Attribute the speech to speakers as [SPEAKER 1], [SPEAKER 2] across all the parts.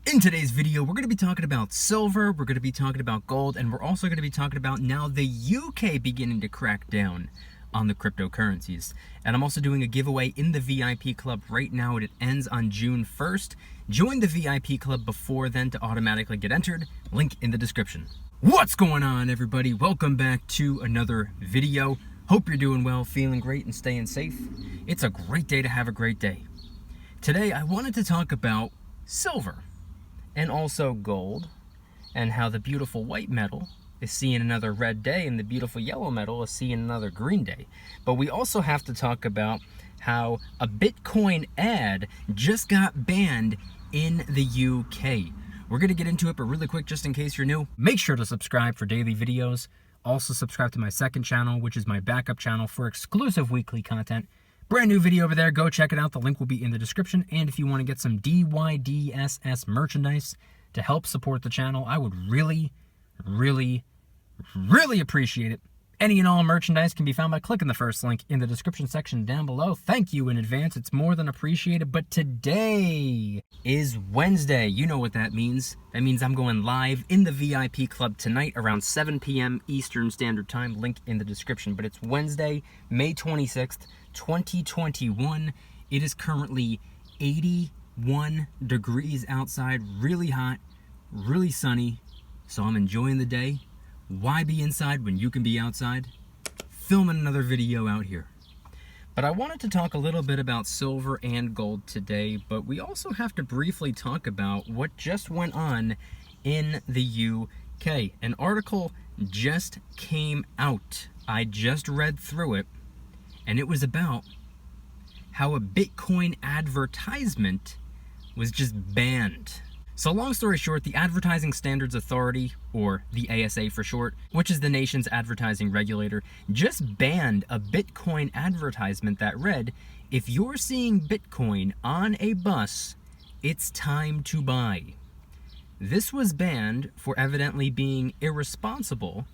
[SPEAKER 1] In today's video, we're going to be talking about silver, we're going to be talking about gold, and we're also going to be talking about now the UK beginning to crack down on the cryptocurrencies. And I'm also doing a giveaway in the VIP club right now. It ends on June 1st. Join the VIP club before then to automatically get entered. Link in the description. What's going on, everybody? Welcome back to another video. Hope you're doing well, feeling great, and staying safe. It's a great day to have a great day. Today, I wanted to talk about silver and also gold, and how the beautiful white metal is seeing another red day and the beautiful yellow metal is seeing another green day. But we also have to talk about how a Bitcoin ad just got banned in the UK. We're going to get into it, but really quick, just in case you're new, make sure to subscribe for daily videos. Also subscribe to my second channel, which is my backup channel for exclusive weekly content. Brand new video over there. Go check it out. The link will be in the description. And if you want to get some DYDSS merchandise to help support the channel, I would really appreciate it. Any and all merchandise can be found by clicking the first link in the description section down below. Thank you in advance. It's more than appreciated. But today is Wednesday. You know what that means. That means I'm going live in the VIP club tonight around 7 p.m. Eastern Standard Time. Link in the description. But it's Wednesday, May 26th, 2021. It is currently 81 degrees outside. Really hot, really sunny. So I'm enjoying the day. Why be inside when you can be outside? Filming another video out here. But I wanted to talk a little bit about silver and gold today, but we also have to briefly talk about what just went on in the UK. An article just came out. I just read through it, and it was about how a Bitcoin advertisement was just banned. So long story short, the Advertising Standards Authority, or the ASA for short, which is the nation's advertising regulator, just banned a Bitcoin advertisement that read, "If you're seeing Bitcoin on a bus, it's time to buy." This was banned for evidently being irresponsible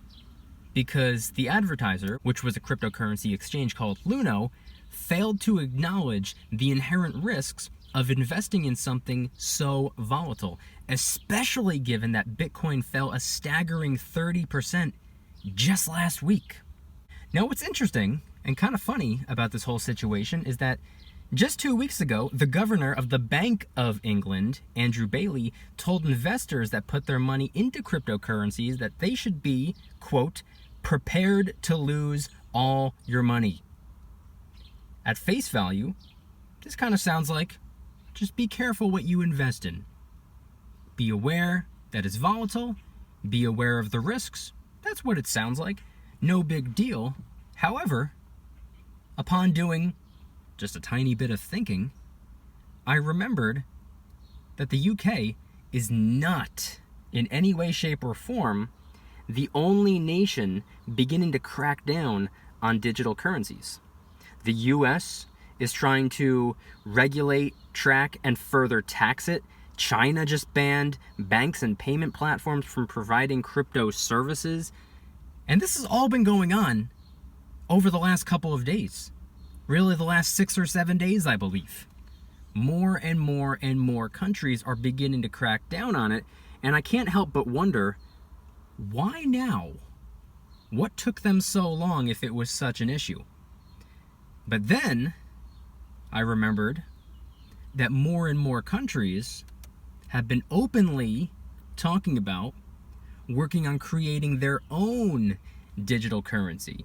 [SPEAKER 1] because the advertiser, which was a cryptocurrency exchange called Luno, failed to acknowledge the inherent risks of investing in something so volatile, especially given that Bitcoin fell a staggering 30% just last week. Now, what's interesting and kind of funny about this whole situation is that just 2 weeks ago, the governor of the Bank of England, Andrew Bailey, told investors that put their money into cryptocurrencies that they should be, quote, prepared to lose all your money. At face value, this kind of sounds like, just be careful what you invest in. Be aware that it's volatile. Be aware of the risks. That's what it sounds like. No big deal. However, upon doing just a tiny bit of thinking, I remembered that the UK is not, in any way, shape, or form, the only nation beginning to crack down on digital currencies. The US is trying to regulate, track, and further tax it. China just banned banks and payment platforms from providing crypto services. And this has all been going on over the last couple of days. Really, the last 6 or 7 days, I believe. More and more and more countries are beginning to crack down on it. And I can't help but wonder, why now? What took them so long if it was such an issue? But then I remembered that more and more countries have been openly talking about working on creating their own digital currency.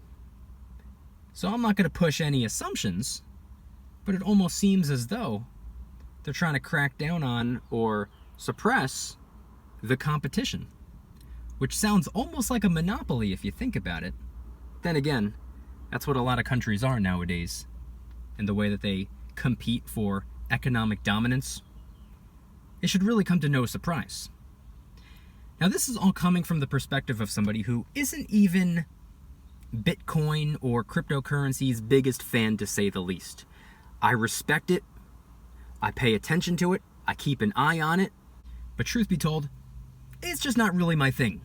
[SPEAKER 1] So I'm not going to push any assumptions, but it almost seems as though they're trying to crack down on or suppress the competition, which sounds almost like a monopoly if you think about it. Then again, that's what a lot of countries are nowadays, in the way that they compete for economic dominance. It should really come to no surprise. Now, this is all coming from the perspective of somebody who isn't even Bitcoin or cryptocurrency's biggest fan, to say the least. I respect it. I pay attention to it. I keep an eye on it. But truth be told, it's just not really my thing.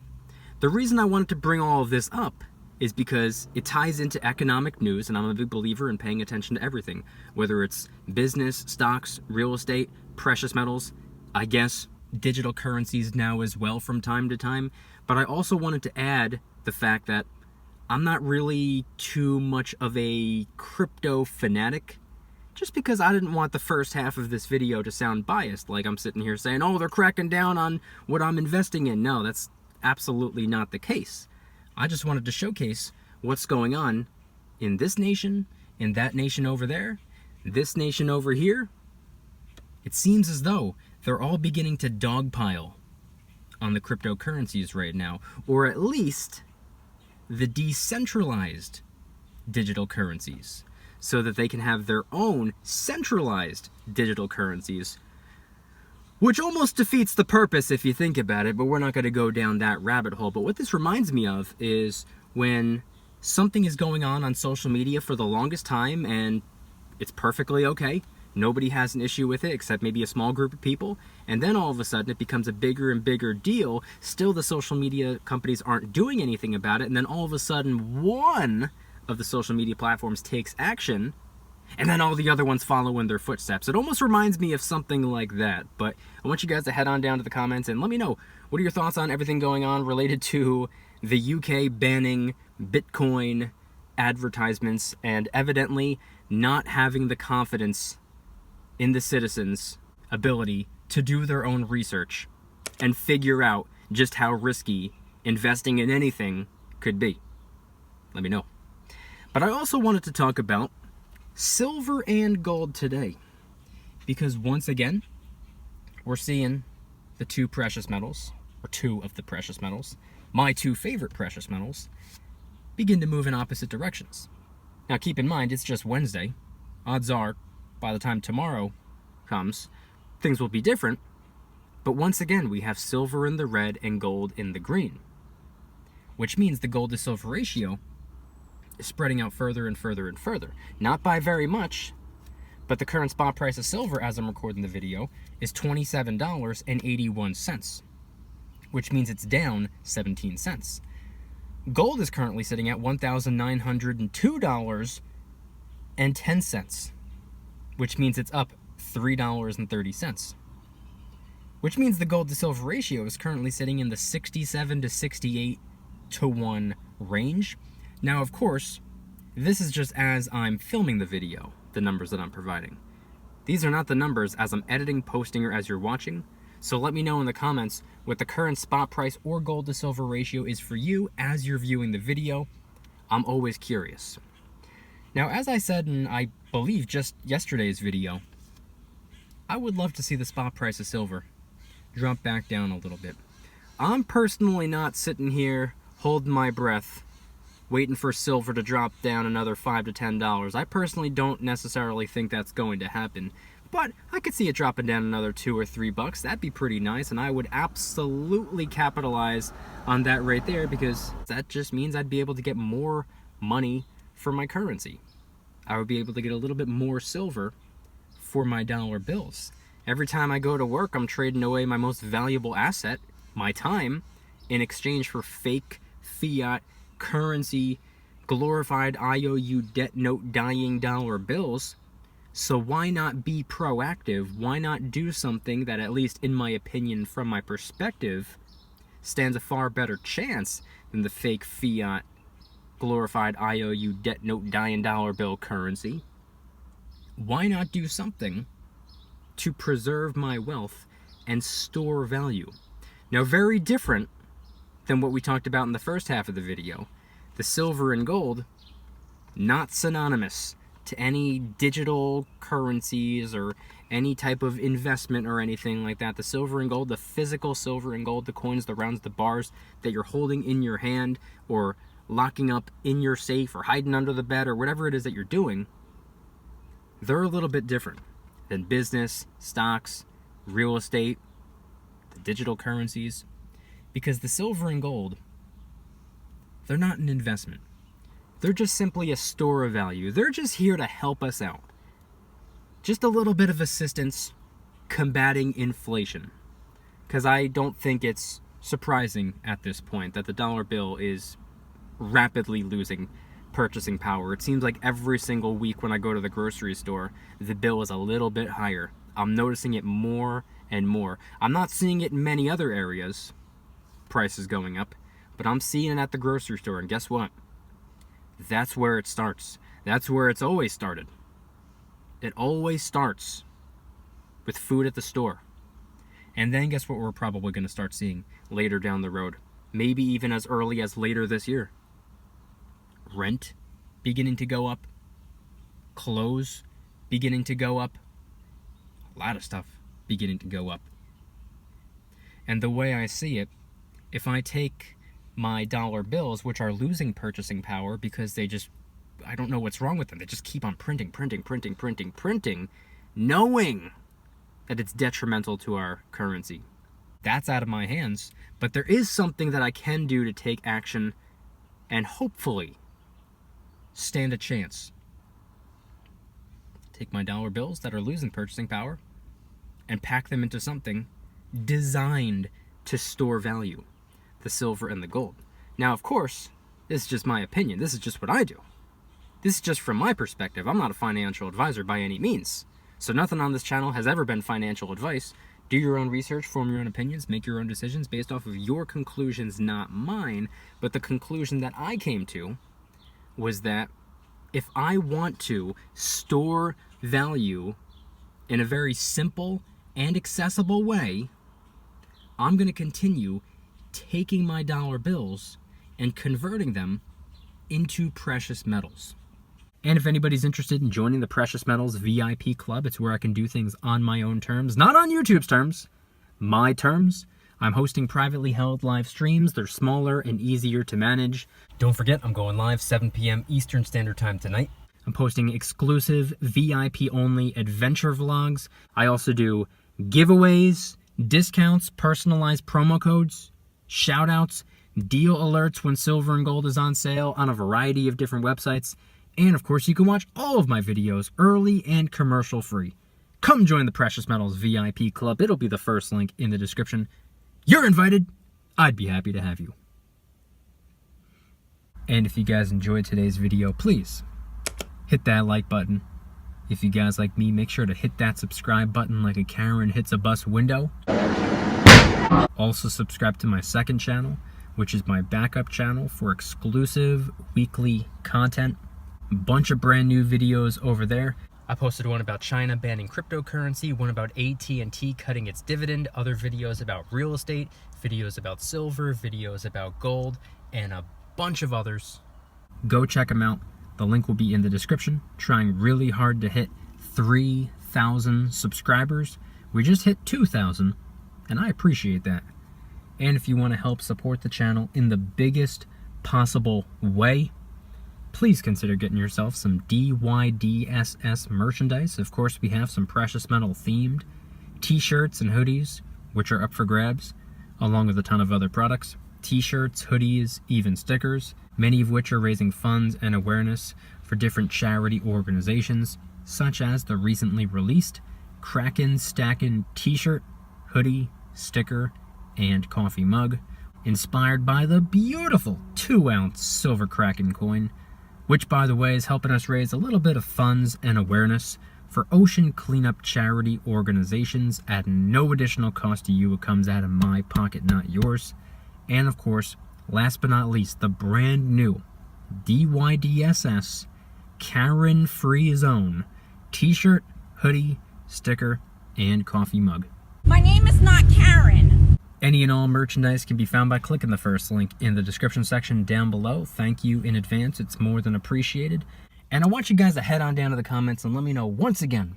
[SPEAKER 1] The reason I wanted to bring all of this up is because it ties into economic news, and I'm a big believer in paying attention to everything, whether it's business, stocks, real estate, precious metals, I guess digital currencies now as well from time to time, but I also wanted to add the fact that I'm not really too much of a crypto fanatic, just because I didn't want the first half of this video to sound biased, like I'm sitting here saying, oh, they're cracking down on what I'm investing in. No, that's absolutely not the case. I just wanted to showcase what's going on in this nation, in that nation over there, this nation over here. It seems as though they're all beginning to dogpile on the cryptocurrencies right now, or at least the decentralized digital currencies, so that they can have their own centralized digital currencies, which almost defeats the purpose if you think about it, but we're not going to go down that rabbit hole. But what this reminds me of is when something is going on social media for the longest time and it's perfectly okay, nobody has an issue with it except maybe a small group of people, and then all of a sudden it becomes a bigger and bigger deal. Still, the social media companies aren't doing anything about it, and then all of a sudden one of the social media platforms takes action, and then all the other ones follow in their footsteps. It almost reminds me of something like that. But I want you guys to head on down to the comments and let me know, what are your thoughts on everything going on related to the UK banning Bitcoin advertisements and evidently not having the confidence in the citizens' ability to do their own research and figure out just how risky investing in anything could be. Let me know. But I also wanted to talk about silver and gold today, because once again, we're seeing the two precious metals, or two of the precious metals, my two favorite precious metals, begin to move in opposite directions. Now keep in mind, it's just Wednesday. Odds are, by the time tomorrow comes, things will be different. But once again, we have silver in the red and gold in the green, which means the gold to silver ratio is spreading out further and further and further. Not by very much, but the current spot price of silver as I'm recording the video is $27.81, which means it's down 17 cents. Gold is currently sitting at $1,902.10, which means it's up $3.30, which means the gold to silver ratio is currently sitting in the 67 to 68 to 1 range. Now, of course, this is just as I'm filming the video, the numbers that I'm providing. These are not the numbers as I'm editing, posting, or as you're watching. So let me know in the comments what the current spot price or gold to silver ratio is for you as you're viewing the video. I'm always curious. Now, as I said in, I believe, just yesterday's video, I would love to see the spot price of silver drop back down a little bit. I'm personally not sitting here holding my breath waiting for silver to drop down another $5 to $10. I personally don't necessarily think that's going to happen, but I could see it dropping down another $2 or $3. That'd be pretty nice, and I would absolutely capitalize on that right there, because that just means I'd be able to get more money for my currency. I would be able to get a little bit more silver for my dollar bills. Every time I go to work, I'm trading away my most valuable asset, my time, in exchange for fake fiat currency, glorified IOU debt note dying dollar bills. So why not be proactive? Why not do something that, at least in my opinion, from my perspective, stands a far better chance than the fake fiat glorified IOU debt note dying dollar bill currency? Why not do something to preserve my wealth and store value? Now, very different than what we talked about in the first half of the video. The silver and gold, not synonymous to any digital currencies or any type of investment or anything like that. The silver and gold, the physical silver and gold, the coins, the rounds, the bars that you're holding in your hand or locking up in your safe or hiding under the bed or whatever it is that you're doing, they're a little bit different than business, stocks, real estate, the digital currencies. Because the silver and gold, they're not an investment. They're just simply a store of value. They're just here to help us out. Just a little bit of assistance combating inflation. Because I don't think it's surprising at this point that the dollar bill is rapidly losing purchasing power. It seems like every single week when I go to the grocery store, the bill is a little bit higher. I'm noticing it more and more. I'm not seeing it in many other areas, prices going up, but I'm seeing it at the grocery store, and guess what? That's where it starts. That's where it's always started. It always starts with food at the store. And then guess what we're probably going to start seeing later down the road? Maybe even as early as later this year. Rent beginning to go up. Clothes beginning to go up. A lot of stuff beginning to go up. And the way I see it, if I take my dollar bills, which are losing purchasing power because they just, I don't know what's wrong with them. They just keep on printing, knowing that it's detrimental to our currency. That's out of my hands. But there is something that I can do to take action and hopefully stand a chance. Take my dollar bills that are losing purchasing power and pack them into something designed to store value. The silver and the gold. Now, of course, this is just my opinion. This is just what I do. This is just from my perspective. I'm not a financial advisor by any means. So nothing on this channel has ever been financial advice. Do your own research, form your own opinions, make your own decisions based off of your conclusions, not mine. But the conclusion that I came to was that if I want to store value in a very simple and accessible way, I'm going to continue taking my dollar bills and converting them into precious metals. And if anybody's interested in joining the Precious Metals VIP Club, it's where I can do things on my own terms, not on YouTube's terms, my terms. I'm hosting privately held live streams. They're smaller and easier to manage. Don't forget, I'm going live 7 p.m. Eastern Standard Time tonight. I'm posting exclusive VIP-only adventure vlogs. I also do giveaways, discounts, personalized promo codes, shoutouts, deal alerts when silver and gold is on sale on a variety of different websites. And of course, you can watch all of my videos early and commercial free. Come join the Precious Metals VIP Club. It'll be the first link in the description. You're invited. I'd be happy to have you. And if you guys enjoyed today's video, please hit that like button. If you guys like me, make sure to hit that subscribe button like a Karen hits a bus window. Also subscribe to my second channel, which is my backup channel for exclusive weekly content. A bunch of brand new videos over there. I posted one about China banning cryptocurrency, one about AT&T cutting its dividend, other videos about real estate, videos about silver, videos about gold, and a bunch of others. Go check them out. The link will be in the description. Trying really hard to hit 3,000 subscribers. We just hit 2,000, and I appreciate that. And if you want to help support the channel in the biggest possible way, please consider getting yourself some DYDSS merchandise. Of course, we have some precious metal themed t-shirts and hoodies, which are up for grabs, along with a ton of other products. T-shirts, hoodies, even stickers, many of which are raising funds and awareness for different charity organizations, such as the recently released Kraken Stackin' t-shirt, hoodie, sticker, and coffee mug, inspired by the beautiful 2-ounce silver Kraken coin, which, by the way, is helping us raise a little bit of funds and awareness for ocean cleanup charity organizations at no additional cost to you. It comes out of my pocket, not yours. And of course, last but not least, the brand new DYDSS Karen Free Zone t-shirt, hoodie, sticker, and coffee mug.
[SPEAKER 2] My name is not Karen.
[SPEAKER 1] Any and all merchandise can be found by clicking the first link in the description section down below. Thank you in advance. It's more than appreciated. And I want you guys to head on down to the comments and let me know once again,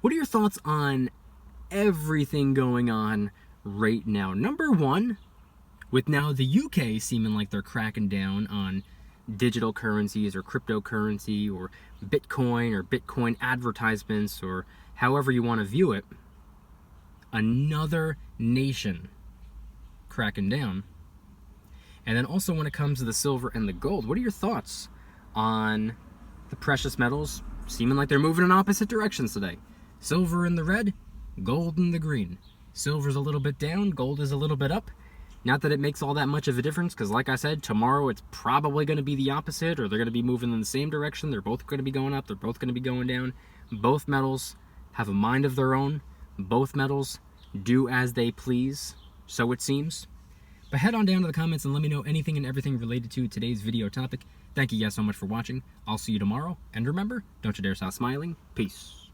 [SPEAKER 1] what are your thoughts on everything going on right now? Number one, with now the UK seeming like they're cracking down on digital currencies or cryptocurrency or Bitcoin advertisements, or however you want to view it, another nation cracking down. And then also when it comes to the silver and the gold, what are your thoughts on the precious metals seeming like they're moving in opposite directions today? Silver in the red, gold in the green. Silver's a little bit down, gold is a little bit up. Not that it makes all that much of a difference, because like I said, tomorrow it's probably going to be the opposite, or they're going to be moving in the same direction. They're both going to be going up, they're both going to be going down. Both metals have a mind of their own. Both metals do as they please, so it seems. But head on down to the comments and let me know anything and everything related to today's video topic. Thank you guys so much for watching. I'll see you tomorrow. And remember, don't you dare stop smiling. Peace.